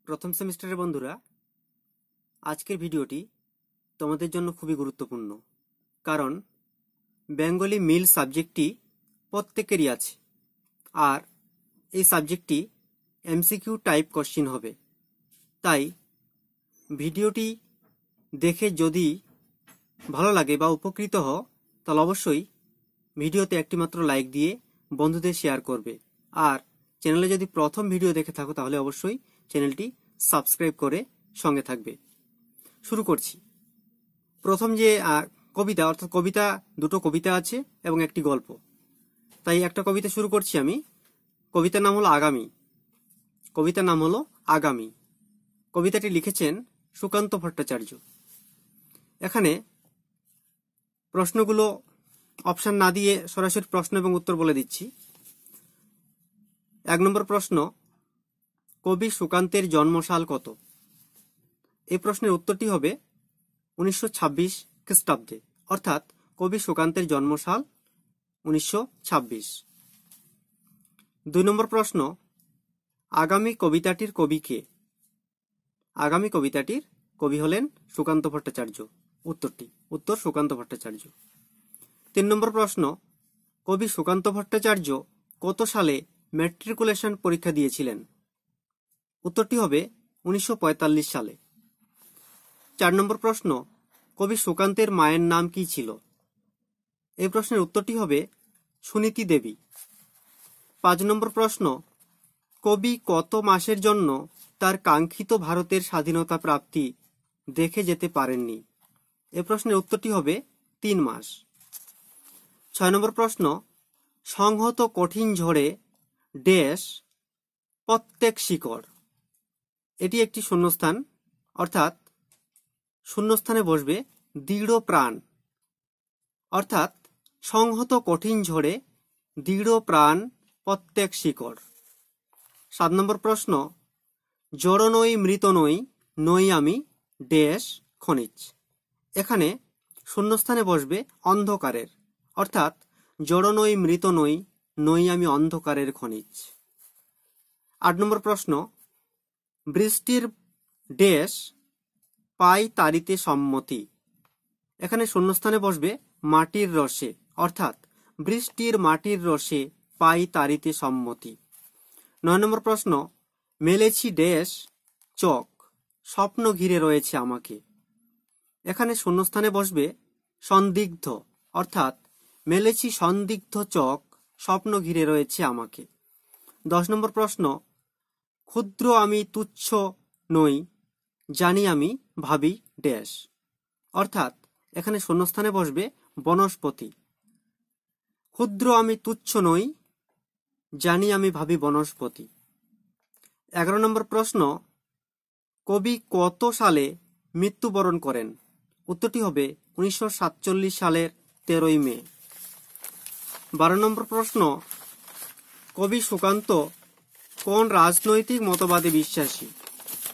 প্রথম সেমিস্টারের বন্ধুরা, আজকের ভিডিওটি তোমাদের জন্য খুবই গুরুত্বপূর্ণ। কারণ বেঙ্গলি মিল সাবজেক্টটি প্রত্যেকেরই আছে, আর এই সাবজেক্টটি এমসিকিউ টাইপ কোশ্চিন হবে। তাই ভিডিওটি দেখে যদি ভালো লাগে বা উপকৃত হও, তাহলে অবশ্যই ভিডিওতে একটি মাত্র লাইক দিয়ে বন্ধুদের শেয়ার করবে। আর চ্যানেলে যদি প্রথম ভিডিও দেখে থাকো তাহলে অবশ্যই চ্যানেলটি সাবস্ক্রাইব করে সঙ্গে থাকবে। শুরু করছি। প্রথম যে কবিতা, অর্থাৎ কবিতা, দুটো কবিতা আছে এবং একটি গল্প। তাই একটা কবিতা শুরু করছি আমি। কবিতার নাম হলো আগামী। কবিতার নাম হলো আগামী। কবিতাটি লিখেছেন সুকান্ত ভট্টাচার্য। এখানে প্রশ্নগুলো অপশন না দিয়ে সরাসরি প্রশ্ন এবং উত্তর বলে দিচ্ছি। 1 নম্বর প্রশ্ন, কবি সুকান্তের জন্মসাল কত? এই প্রশ্নের উত্তরটি হবে 1926 খ্রিস্টাব্দে, অর্থাৎ কবি সুকান্তের জন্মসাল 1926। 2 নম্বর প্রশ্ন, আগামী কবিতাটির কবি কে? আগামী কবিতাটির কবি হলেন সুকান্ত ভট্টাচার্য। উত্তর সুকান্ত ভট্টাচার্য। 3 নম্বর প্রশ্ন, কবি সুকান্ত ভট্টাচার্য কত সালে ম্যাট্রিকুলেশন পরীক্ষা দিয়েছিলেন? উত্তরটি হবে 1945 সালে। 4 নম্বর প্রশ্ন, কবি সুকান্তের মায়ের নাম কি ছিল? এই প্রশ্নের উত্তরটি হবে সুনীতি দেবী। 5 নম্বর প্রশ্ন, কবি কত মাসের জন্য তার কাঙ্ক্ষিত ভারতের স্বাধীনতা প্রাপ্তি দেখে যেতে পারেননি? এই প্রশ্নের উত্তরটি হবে 3 মাস। 6 নম্বর প্রশ্ন, সংহত কঠিন ঝড়ে ড্যাশ প্রত্যেক শিকড়। এটি একটি শূন্যস্থান, অর্থাৎ শূন্যস্থানে বসবে দৃঢ় প্রাণ, অর্থাৎ সংহত কঠিন ঝড়ে দৃঢ় প্রাণ প্রত্যেক শিকড়। 7 নম্বর প্রশ্ন, জড় নই মৃত নই, নই আমি ড্যাশ খনিজ। এখানে শূন্যস্থানে বসবে অন্ধকারের, অর্থাৎ জড় নই মৃত নই, নই আমি অন্ধকারের খনিজ। 8 নম্বর প্রশ্ন, বৃষ্টির ড্যাশ পাই তারিতে সম্মতি। এখানে শূন্যস্থানে বসবে মাটির রসে, অর্থাৎ বৃষ্টির মাটির রসে পাই তারিতে সম্মতি। 9 নম্বর প্রশ্ন, মেলেছি ড্যাশ চক, স্বপ্ন ঘিরে রয়েছে আমাকে। এখানে শূন্যস্থানে বসবে সন্দিগ্ধ, অর্থাৎ মেলেছি সন্দিগ্ধ চক, স্বপ্ন ঘিরে রয়েছে আমাকে। 10 নম্বর প্রশ্ন, ক্ষুদ্র আমি তুচ্ছ নই, জানি আমি ভাবি ড্যাশ, অর্থাৎ এখানে শূন্যস্থানে বসবে বনস্পতি। ক্ষুদ্র আমি তুচ্ছ নই, জানি আমি ভাবি বনস্পতি। 11 নম্বর প্রশ্ন, কবি কত সালে মৃত্যুবরণ করেন? উত্তরটি হবে 1947 সালের 13ই মে। 12 নম্বর প্রশ্ন, কবি সুকান্ত কোন রাজনৈতিক মতবাদে বিশ্বাসী?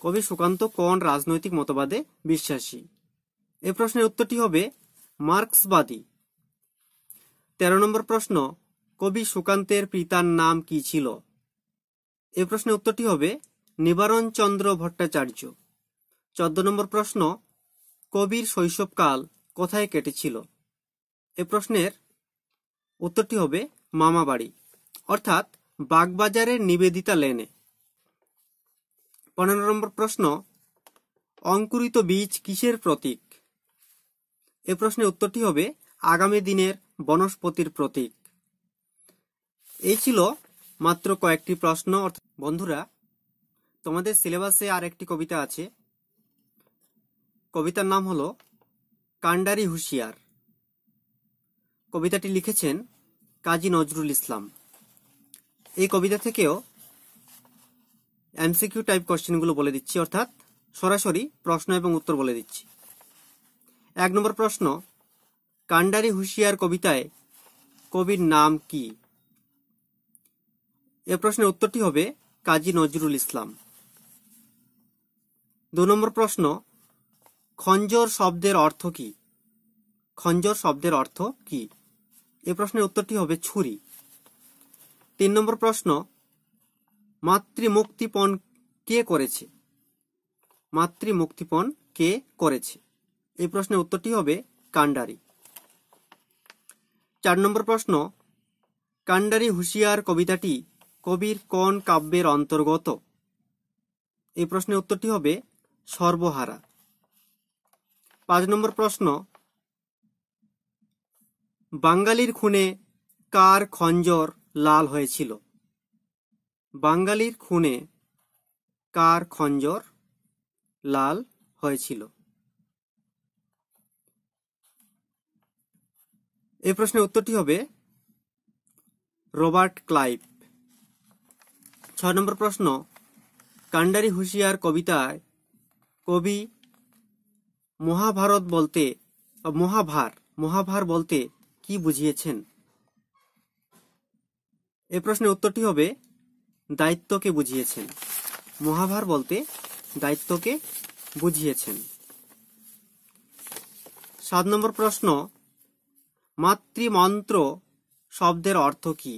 কবি সুকান্ত কোন রাজনৈতিক মতবাদে বিশ্বাসী? এই প্রশ্নের উত্তরটি হবে মার্ক্সবাদী। 13 নম্বর প্রশ্ন, কবি সুকান্তের পিতার নাম কি ছিল? এই প্রশ্নের উত্তরটি হবে নিবারণ চন্দ্র ভট্টাচার্য। 14 নম্বর প্রশ্ন, কবির শৈশবকাল কোথায় কেটেছিল? এই প্রশ্নের উত্তরটি হবে মামাবাড়ি, অর্থাৎ বাগবাজারের নিবেদিতা লেনে। 15 নম্বর প্রশ্ন, অঙ্কুরিত বীজ কিসের প্রতীক? এই প্রশ্নের উত্তরটি হবে আগামী দিনের বনস্পতির প্রতীক। এই ছিল মাত্র কয়েকটি প্রশ্ন। বন্ধুরা, তোমাদের সিলেবাসে আর একটি কবিতা আছে। কবিতার নাম হলো কান্ডারি হুঁশিয়ার। কবিতাটি লিখেছেন কাজী নজরুল ইসলাম। এই কবিতা থেকেও এমসিকিউ টাইপ কোশ্চেনগুলো বলে দিচ্ছি, অর্থাৎ সরাসরি প্রশ্ন এবং উত্তর বলে দিচ্ছি। 1 নম্বর প্রশ্ন, কান্ডারি হুঁশিয়ার কবিতায় কবির নাম কি? এ প্রশ্নের উত্তরটি হবে কাজী নজরুল ইসলাম। 2 নম্বর প্রশ্ন, খঞ্জর শব্দের অর্থ কি? খঞ্জর শব্দের অর্থ কি? এ প্রশ্নের উত্তরটি হবে ছুরি। 3 নম্বর প্রশ্ন, মাতৃমুক্তিপণ কে করেছে? মাতৃ মুক্তিপণ কে করেছে? এই প্রশ্নের উত্তরটি হবে কান্ডারি। 4 নম্বর প্রশ্ন, কান্ডারি হুঁশিয়ার কবিতাটি কবির কোন কাব্যের অন্তর্গত? এই প্রশ্নের উত্তরটি হবে সর্বহারা। 5 নম্বর প্রশ্ন, বাঙালির খুনে কার খঞ্জর লাল হয়েছিল? বাঙালির খুনে কার খঞ্জর লাল হয়েছিল? এই প্রশ্নের উত্তরটি হবে রবার্ট ক্লাইভ। 6 নম্বর প্রশ্ন, কান্ডারি হুঁশিয়ার কবিতায় কবি মহাভার বলতে কি বুঝিয়েছেন? এই প্রশ্নের উত্তরটি হবে দায়িত্বকে বুঝিয়েছেন। মহাভার বলতে দায়িত্বকে বুঝিয়েছেন। 7 নম্বর প্রশ্ন, মাতৃমন্ত্র শব্দের অর্থ কি?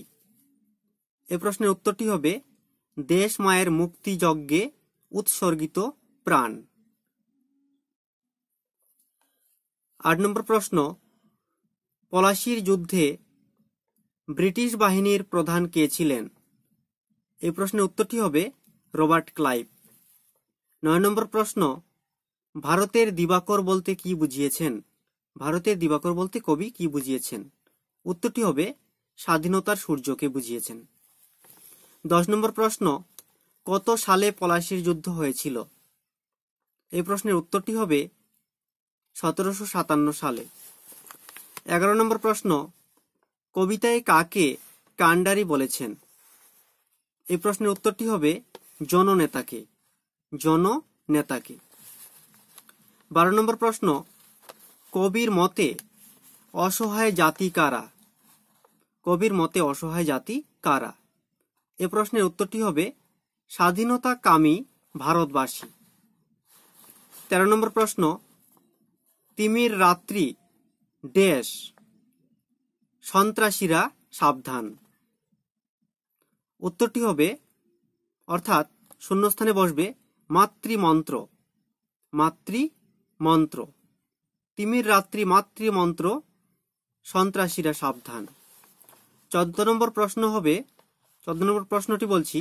এ প্রশ্নের উত্তরটি হবে দেশ মায়ের মুক্তিযজ্ঞে উৎসর্গিত প্রাণ। 8 নম্বর প্রশ্ন, পলাশীর যুদ্ধে ব্রিটিশ বাহিনীর প্রধান কে ছিলেন? এই প্রশ্নের উত্তরটি হবে রবার্ট ক্লাইভ। 9 নম্বর প্রশ্ন, ভারতের দিবাকর বলতে কি বুঝিয়েছেন? ভারতের দিবাকর বলতে কবি কি বুঝিয়েছেন? উত্তরটি হবে স্বাধীনতার সূর্যকে বুঝিয়েছেন। 10 নম্বর প্রশ্ন, কত সালে পলাশীর যুদ্ধ হয়েছিল? এই প্রশ্নের উত্তরটি হবে 1757 সালে। 11 নম্বর প্রশ্ন, কবিতায় কাকে কান্ডারি বলেছেন? এই প্রশ্নের উত্তরটি হবে জননেতাকে। 12 নম্বর প্রশ্ন, কবির মতে অসহায় জাতি কারা? কবির মতে অসহায় জাতি কারা? এ প্রশ্নের উত্তরটি হবে স্বাধীনতাকামী ভারতবাসী। 13 নম্বর প্রশ্ন, তিমির রাত্রি ড্যাশ সন্ত্রাসীরা সাবধান। উত্তরটি হবে অর্থাৎ শূন্যস্থানে বসবে মাতৃমন্ত্র। তিমির রাত্রি মাতৃমন্ত্র, সন্ত্রাসীরা সাবধান। 14 নম্বর প্রশ্ন হবে, 14 নম্বর প্রশ্নটি বলছি,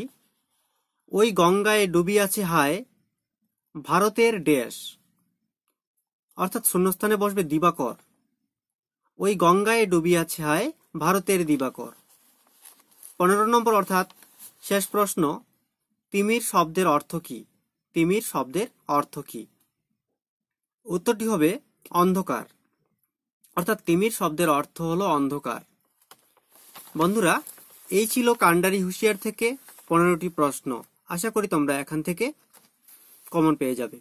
ওই গঙ্গায় ডুবিয়াছে হায় ভারতের ড্যাশ, অর্থাৎ শূন্যস্থানে বসবে দিবাকর। ওই গঙ্গায় ডুবিয়াছে হায় ভারতের দিবাকর। 15 নম্বর অর্থাৎ শেষ প্রশ্ন, তিমির শব্দের অর্থ কি? তিমির শব্দের অর্থ কি? উত্তরটি হবে অন্ধকার, অর্থাৎ তিমির শব্দের অর্থ হলো অন্ধকার। বন্ধুরা, এই ছিল কান্ডারি হুঁশিয়ার থেকে 15টি প্রশ্ন। আশা করি তোমরা এখান থেকে কমন পেয়ে যাবে।